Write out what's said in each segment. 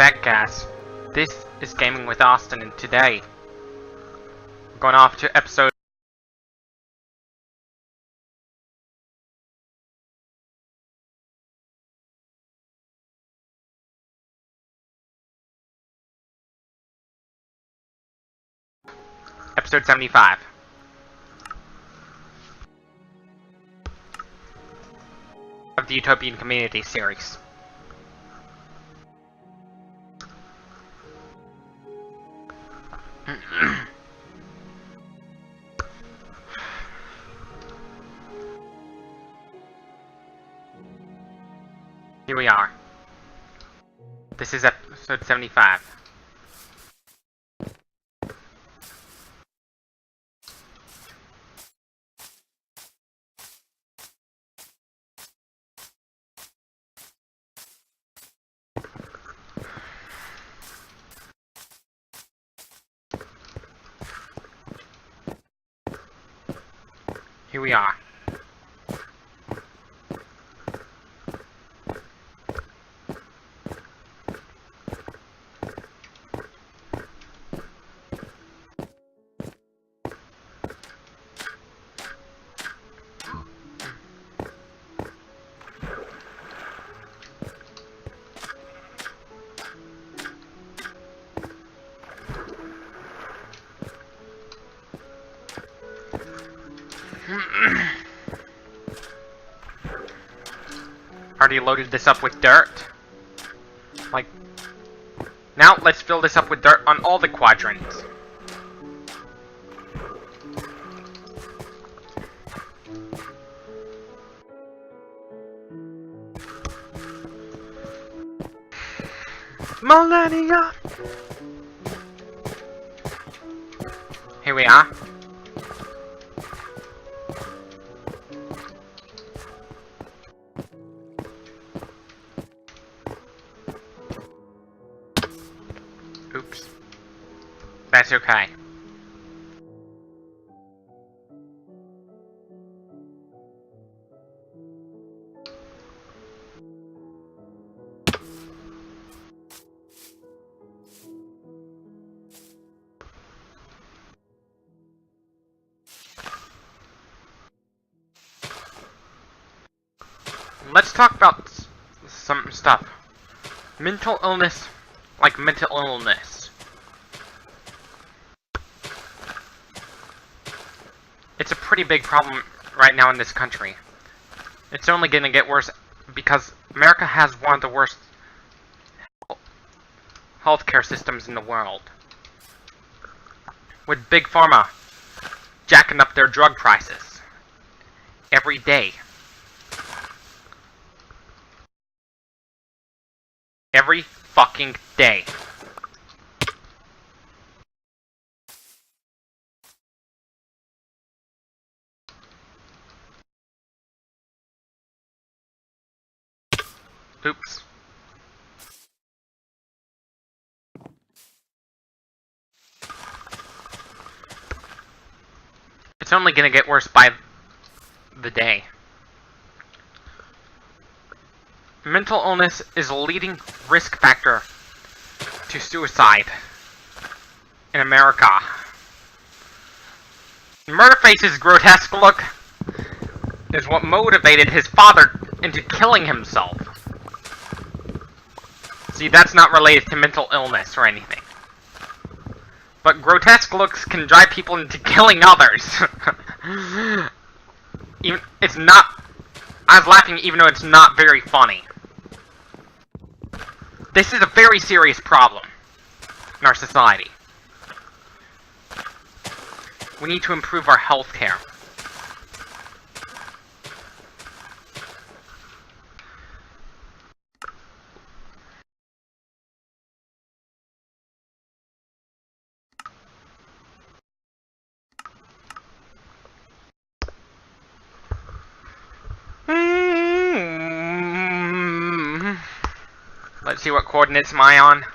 back, guys. This is Gaming with Austin, and today we're going off to episode episode 75 of the Utopian Community series. Here we are. This is episode 75. Here we are. Already loaded this up with dirt. Now let's fill this up with dirt on all the quadrants. Millennia! Here we are. Oops. That's okay. Let's talk about some stuff. Mental illness. Like mental illness. It's a pretty big problem right now in this country. It's only gonna get worse because America has one of the worst healthcare systems in the world. With Big Pharma jacking up their drug prices every day. Every fucking day. Oops. It's only gonna get worse by the day. Mental illness is a leading risk factor to suicide in America. Murderface's grotesque look is what motivated his father into killing himself. See, that's not related to mental illness or anything. But grotesque looks can drive people into killing others. It's not... I was laughing even though it's not very funny. This is a very serious problem in our society. We need to improve our health care. Let's see what coordinates am I on.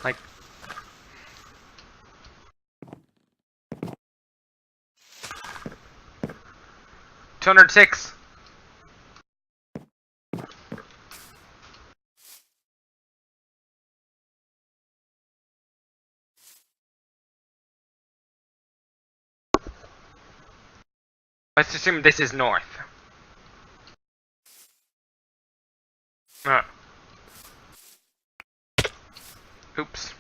Like 206. Let's assume this is north. Oops.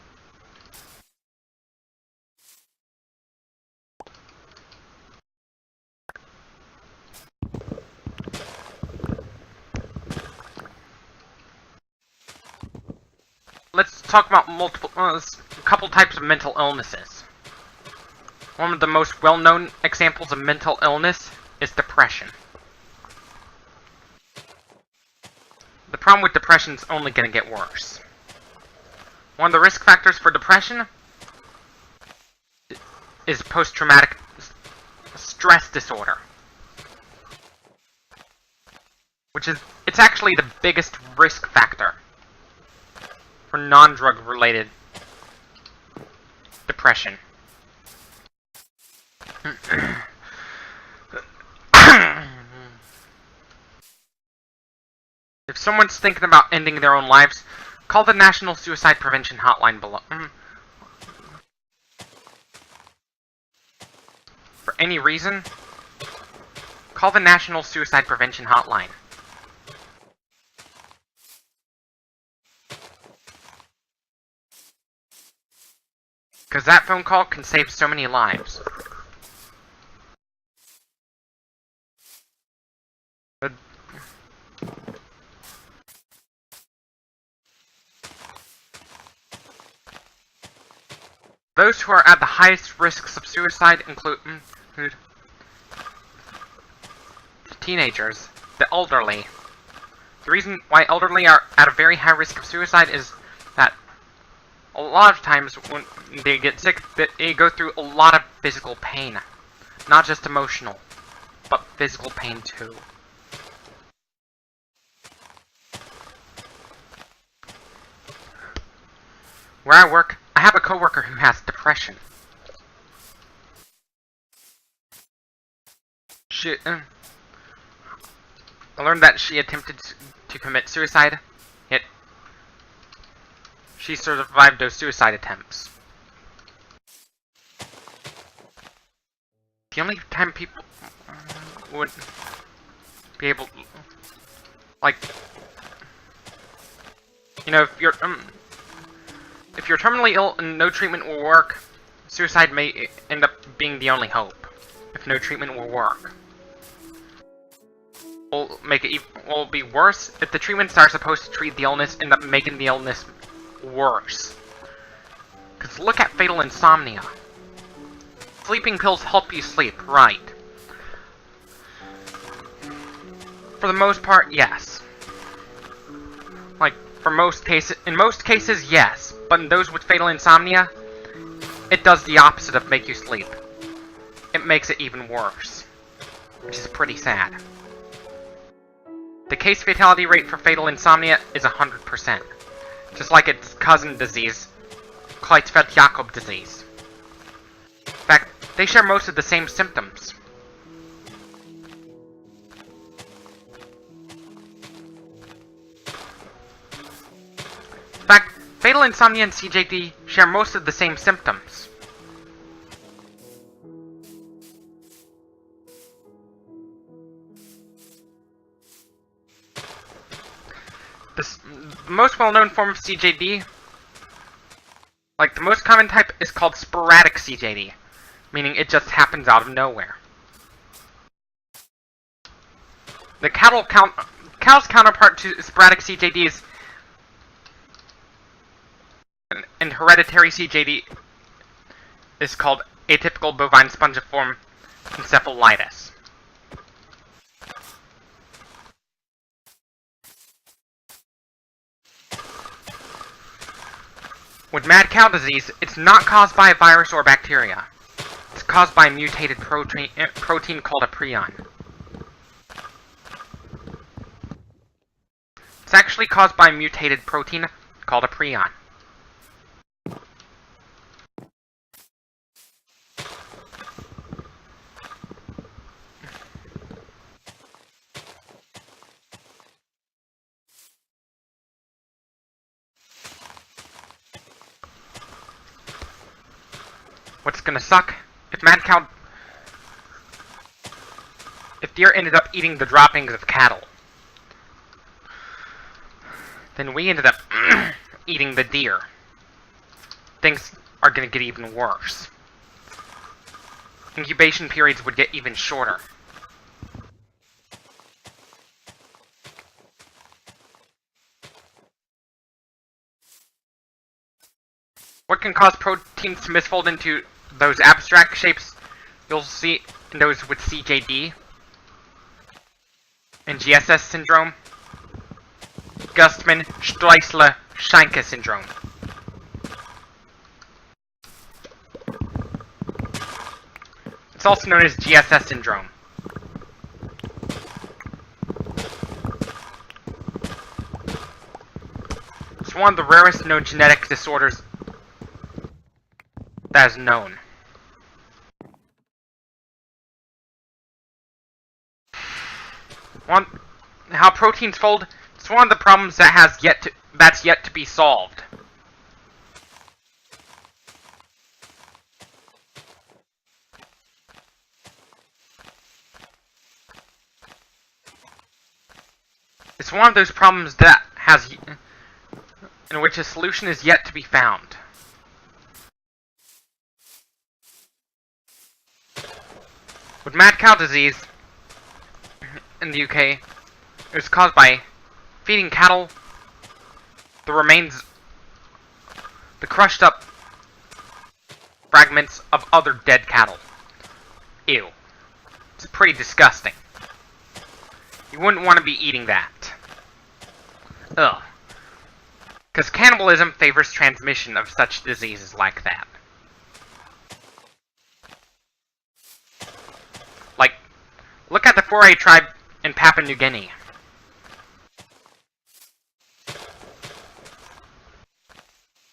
Let's talk about a couple types of mental illnesses. One of the most well-known examples of mental illness is depression. The problem with depression is only going to get worse. One of the risk factors for depression is post-traumatic stress disorder. It's actually the biggest risk factor for non-drug related depression. If someone's thinking about ending their own lives, call the National Suicide Prevention Hotline below. For any reason, call the National Suicide Prevention Hotline. Because that phone call can save so many lives. Those who are at the highest risks of suicide include teenagers, the elderly. The reason why elderly are at a very high risk of suicide is that a lot of times when they get sick, they go through a lot of physical pain. Not just emotional, but physical pain too. Where I work, I have a coworker who has depression. I learned that she attempted to commit suicide, yet she survived those suicide attempts. The only time people would be able, like, you know, if you're terminally ill and no treatment will work, suicide may end up being the only hope. If no treatment will work, will be worse if the treatments that are supposed to treat the illness end up making the illness worse. Because look at fatal insomnia. Sleeping pills help you sleep, right? For the most part, yes. Like, in most cases, yes. But in those with fatal insomnia, it does the opposite of make you sleep. It makes it even worse. Which is pretty sad. The case fatality rate for fatal insomnia is 100%. Just like its cousin disease, Creutzfeldt-Jakob disease. In fact, they share most of the same symptoms. In fact, fatal insomnia and CJD share most of the same symptoms. The most well-known form of CJD, like the most common type, is called sporadic CJD, meaning it just happens out of nowhere. The cow's counterpart to sporadic CJD is and hereditary CJD is called atypical bovine spongiform encephalitis. With mad cow disease, it's not caused by a virus or bacteria. It's caused by a mutated protein called a prion. It's actually caused by a mutated protein called a prion. What's gonna suck? If mad cow if deer ended up eating the droppings of cattle, then we ended up eating the deer. Things are going to get even worse. Incubation periods would get even shorter. What can cause proteins to misfold into those abstract shapes you'll see in those with CJD and GSS syndrome? Gustman-Streissler-Scheinke syndrome. It's also known as GSS syndrome. It's one of the rarest known genetic disorders that is known. How proteins fold, it's one of the problems that's yet to be solved. It's one of those problems in which a solution is yet to be found. With mad cow disease in the UK, it was caused by feeding cattle the crushed up fragments of other dead cattle. Ew. It's pretty disgusting. You wouldn't want to be eating that. Ugh. Because cannibalism favors transmission of such diseases like that. Like, look at the Foray tribe in Papua New Guinea.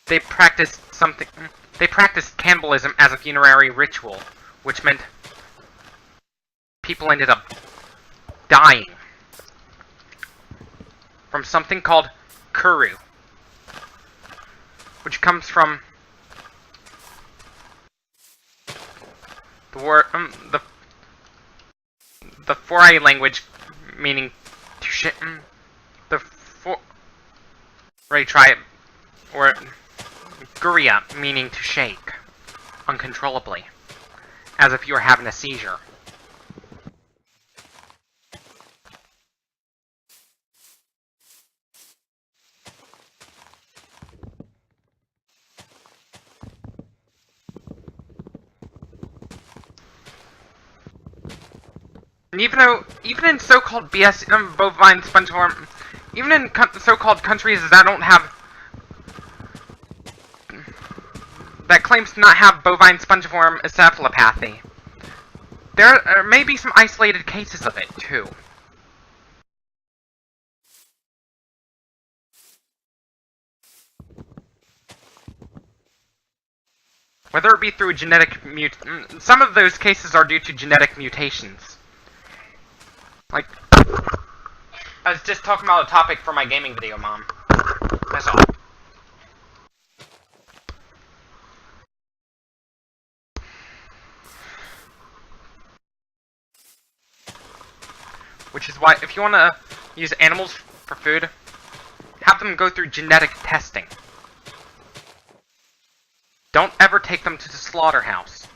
They practiced cannibalism as a funerary ritual, which meant people ended up dying from something called kuru, which comes from the word the Foray language, meaning to the Foray tribe, or Guria, meaning to shake uncontrollably, as if you were having a seizure. And even in so-called bovine spongiform, even in so-called countries that claims to not have bovine spongiform encephalopathy, there may be some isolated cases of it too. Whether it be through some of those cases are due to genetic mutations. Like, I was just talking about a topic for my gaming video, Mom. That's all. Which is why, if you want to use animals for food, have them go through genetic testing. Don't ever take them to the slaughterhouse.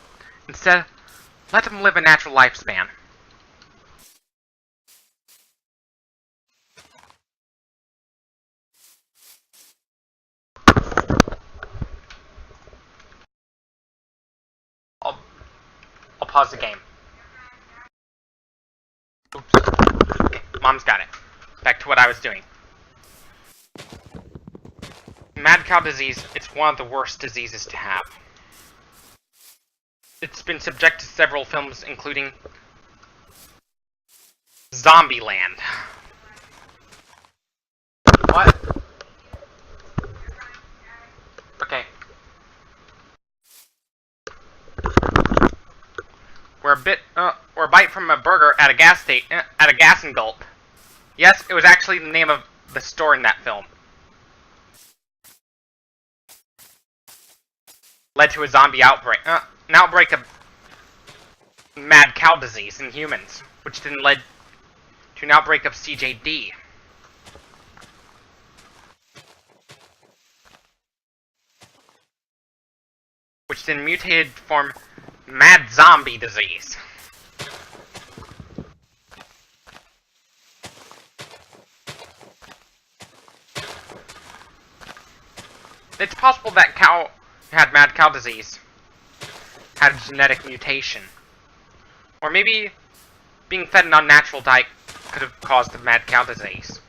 Instead, let them live a natural lifespan. I'll pause the game. Oops. Okay, Mom's got it. Back to what I was doing. Mad cow disease, it's one of the worst diseases to have. It's been subject to several films, including Zombieland. What? Okay. Or a bite from a burger at a gas and gulp. Yes, it was actually the name of the store in that film. Led to a zombie outbreak. An outbreak of mad cow disease in humans, which then led to an outbreak of CJD. Which then mutated to form mad zombie disease. It's possible that cow who had mad cow disease had a genetic mutation. Or maybe being fed an unnatural diet could have caused the mad cow disease.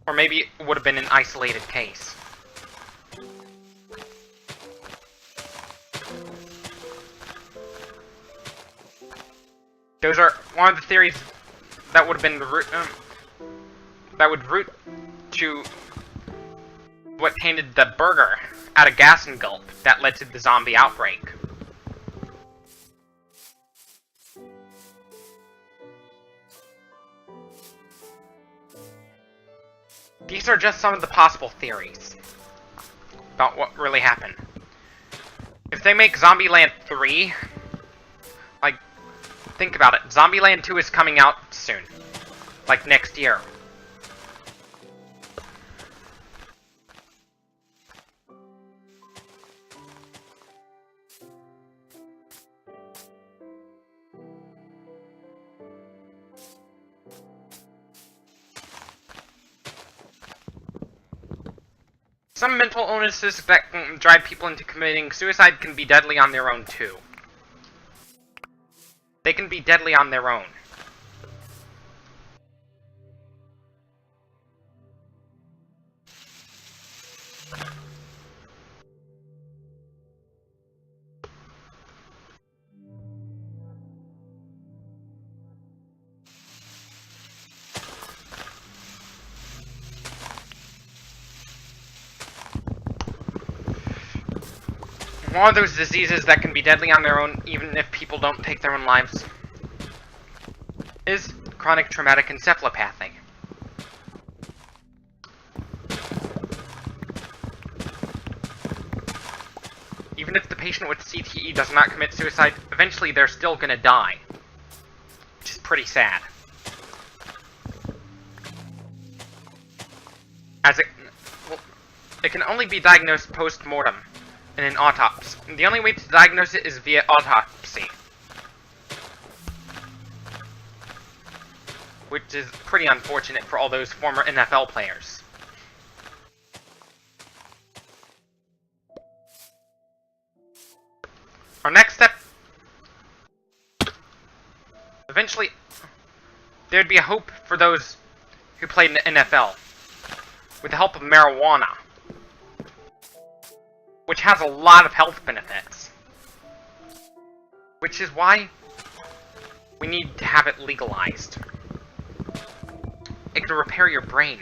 Or maybe it would have been an isolated case. Those are one of the theories that would have been the root, that would root to what tainted the burger out of gas and gulp that led to the zombie outbreak. These are just some of the possible theories about what really happened. If they make Zombieland 3, like, think about it. Zombieland 2 is coming out soon. Like, next year. Some mental illnesses that can drive people into committing suicide can be deadly on their own, too. They can be deadly on their own. One of those diseases that can be deadly on their own, even if people don't take their own lives, is chronic traumatic encephalopathy. Even if the patient with CTE does not commit suicide, eventually they're still gonna die. Which is pretty sad. As it can only be diagnosed post-mortem in an autopsy. The only way to diagnose it is via autopsy. Which is pretty unfortunate for all those former NFL players. Our next step... Eventually, there'd be a hope for those who played in the NFL. With the help of marijuana. Which has a lot of health benefits. Which is why we need to have it legalized. It can repair your brain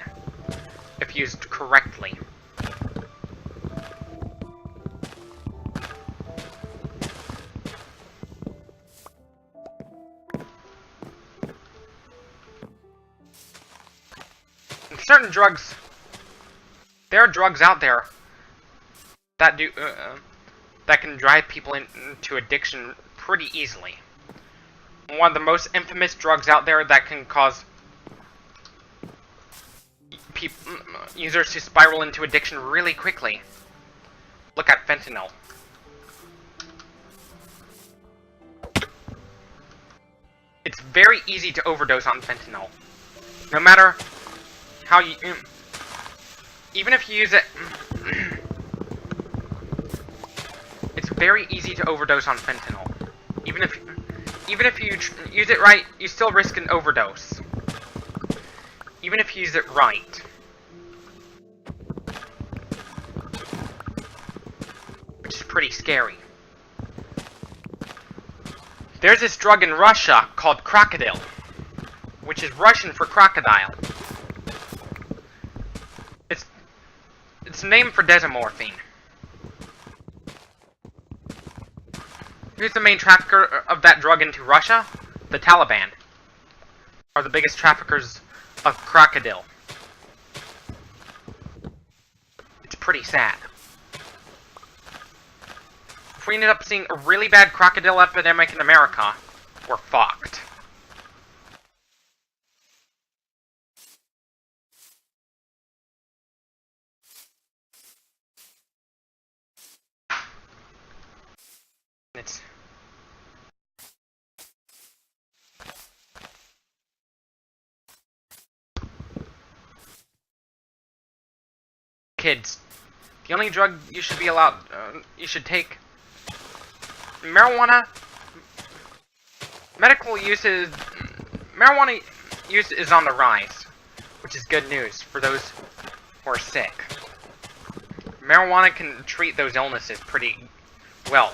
if used correctly. And certain drugs, there are drugs out there that do that can drive people into addiction pretty easily. One of the most infamous drugs out there that can cause users to spiral into addiction really quickly. Look at fentanyl. It's very easy to overdose on fentanyl. No matter how you... even if you use it... it's very easy to overdose on fentanyl. Even if you use it right, you still risk an overdose. Even if you use it right. Which is pretty scary. There's this drug in Russia called crocodile, which is Russian for crocodile. It's named for desmorphine. Who's the main trafficker of that drug into Russia? The Taliban are the biggest traffickers of crocodile. It's pretty sad. we ended up seeing a really bad crocodile epidemic in America, we're fucked. It's... Kids, the only drug you should be allowed, you should take, marijuana use is on the rise, which is good news for those who are sick. Marijuana can treat those illnesses pretty well.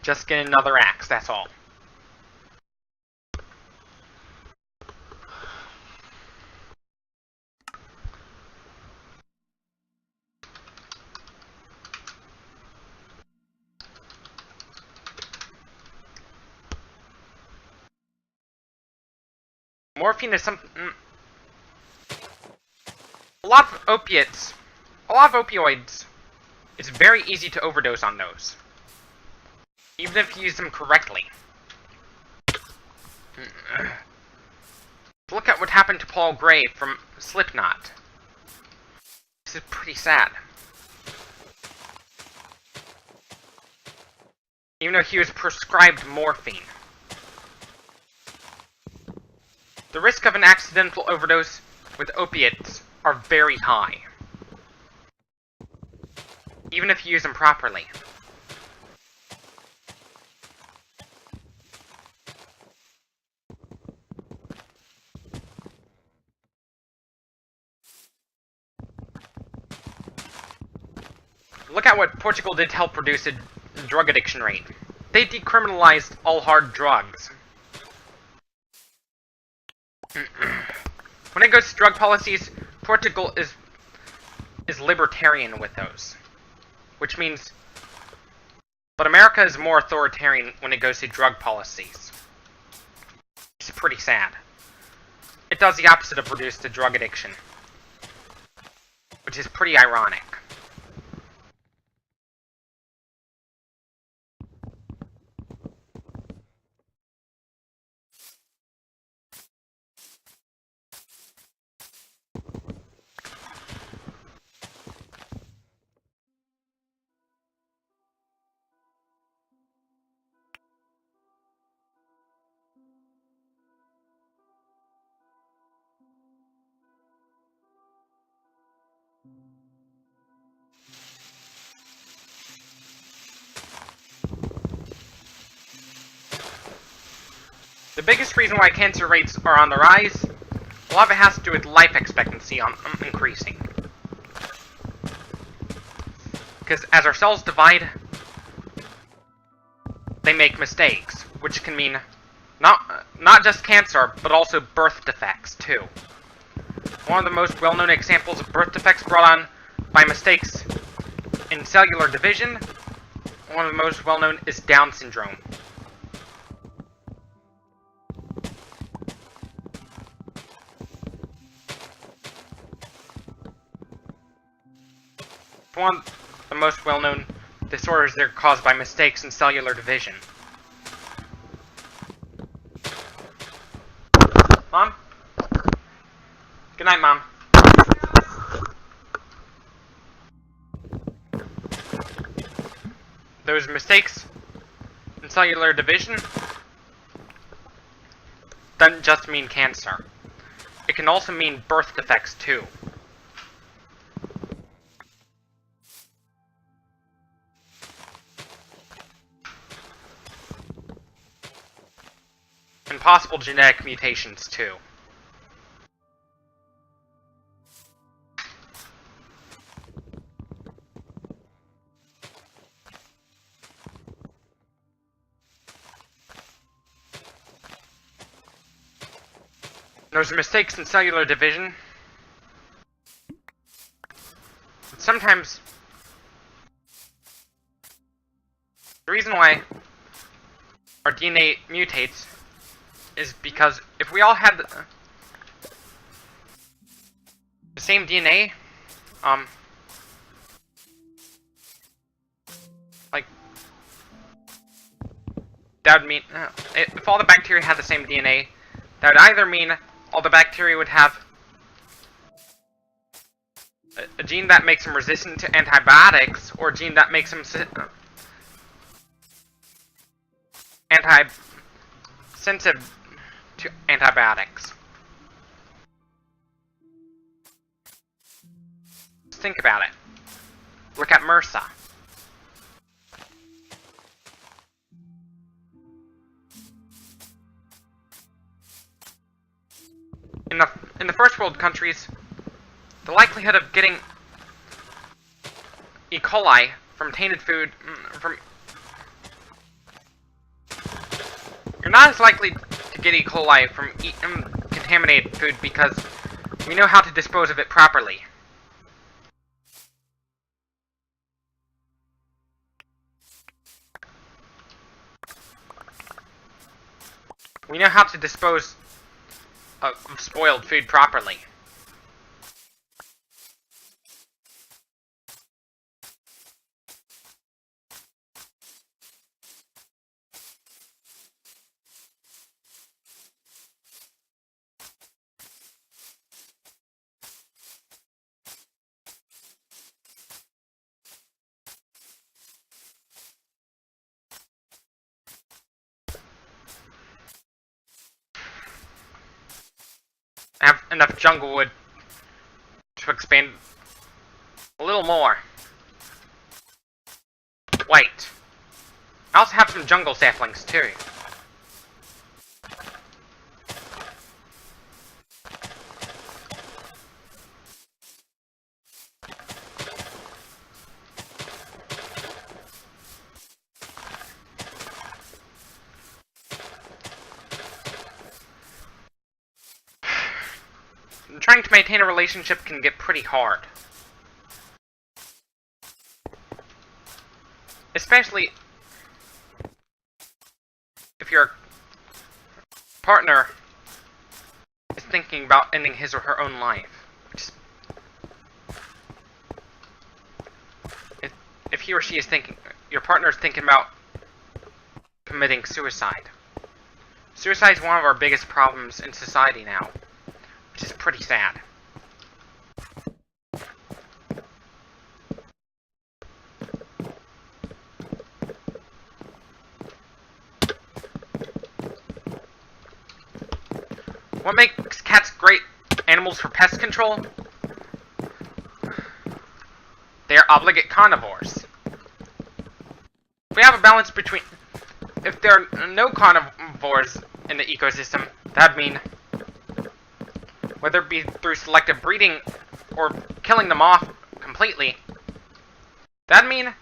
Just get another axe, that's all. Morphine is something... A lot of opioids, it's very easy to overdose on those. Even if you use them correctly. Look at what happened to Paul Gray from Slipknot. This is pretty sad. Even though he was prescribed morphine. The risk of an accidental overdose with opiates are very high. Even if you use them properly. Look at what Portugal did to help reduce the drug addiction rate. They decriminalized all hard drugs. When it goes to drug policies, Portugal is libertarian with those. Which means... But America is more authoritarian when it goes to drug policies. It's pretty sad. It does the opposite of reduce the drug addiction. Which is pretty ironic. The biggest reason why cancer rates are on the rise, a lot of it has to do with life expectancy increasing. Because as our cells divide, they make mistakes, which can mean not just cancer, but also birth defects too. One of the most well-known examples of birth defects brought on by mistakes in cellular division, one of the most well-known is Down syndrome. One of the most well-known disorders that are caused by mistakes in cellular division. Mom? Good night, Mom. Those mistakes in cellular division doesn't just mean cancer. It can also mean birth defects, too. And possible genetic mutations, too. Those mistakes in cellular division. Sometimes the reason why our DNA mutates is because if we all had the same DNA, like, that would mean, if all the bacteria had the same DNA, that would either mean all the bacteria would have a gene that makes them resistant to antibiotics, or a gene that makes them sensitive to antibiotics. Just think about it. Look at MRSA. In the first world countries, the likelihood of getting E. coli from tainted food, you're not as likely to get E. coli from contaminated food because we know how to dispose of it properly. We know how to dispose of spoiled food properly. I have enough jungle wood to expand a little more. Wait. I also have some jungle saplings too. Trying to maintain a relationship can get pretty hard. Especially if your partner is thinking about ending his or her own life. If he or she is thinking, your partner is thinking about committing suicide. Suicide is one of our biggest problems in society now, which is pretty sad. What makes cats great animals for pest control? They are obligate carnivores. If we have a balance between... If there are no carnivores in the ecosystem, that'd mean... whether it be through selective breeding or killing them off completely, that'd mean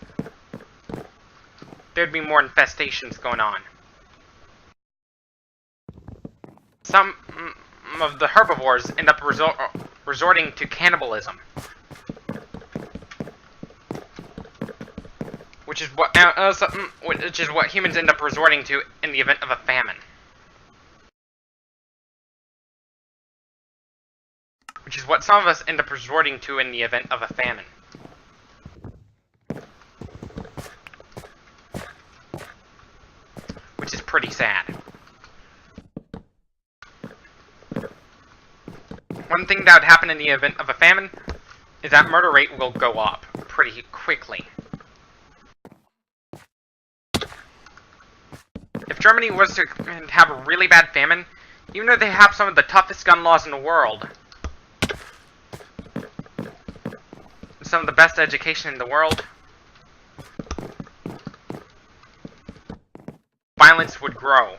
there'd be more infestations going on. Some of the herbivores end up resorting to cannibalism, which is what humans end up resorting to in the event of a famine. Which is what some of us end up resorting to in the event of a famine. Which is pretty sad. One thing that would happen in the event of a famine is that murder rate will go up pretty quickly. If Germany was to have a really bad famine, even though they have some of the toughest gun laws in the world, some of the best education in the world, violence would grow.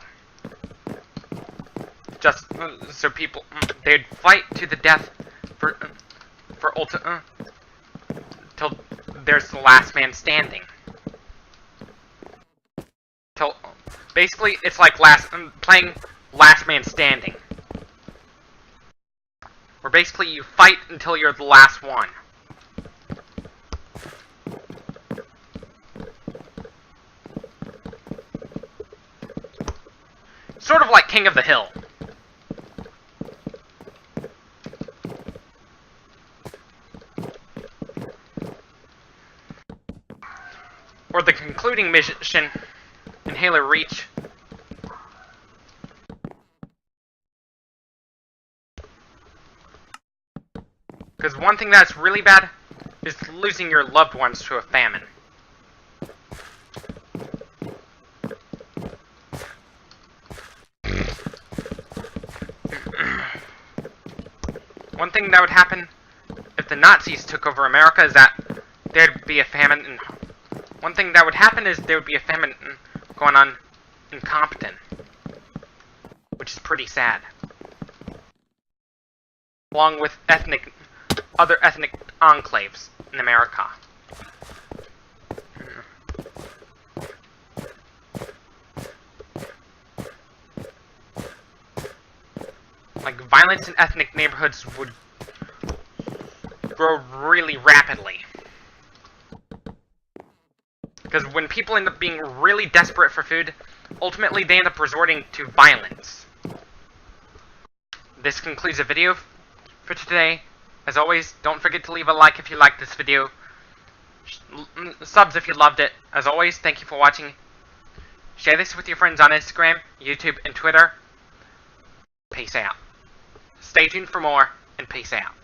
Just so people, they'd fight to the death till there's the last man standing. Till basically it's like playing last man standing, where basically you fight until you're the last one. Sort of like king of the hill. Or the concluding mission, Inhaler Reach. Because one thing that's really bad is losing your loved ones to a famine. One thing that would happen if the Nazis took over America is that there'd be a famine. And one thing that would happen is there would be a famine going on in Compton, which is pretty sad. Along with other ethnic enclaves in America. Like, violence in ethnic neighborhoods would grow really rapidly. Because when people end up being really desperate for food, ultimately they end up resorting to violence. This concludes the video for today. As always, don't forget to leave a like if you liked this video. Subs if you loved it. As always, thank you for watching. Share this with your friends on Instagram, YouTube, and Twitter. Peace out. Stay tuned for more, and peace out.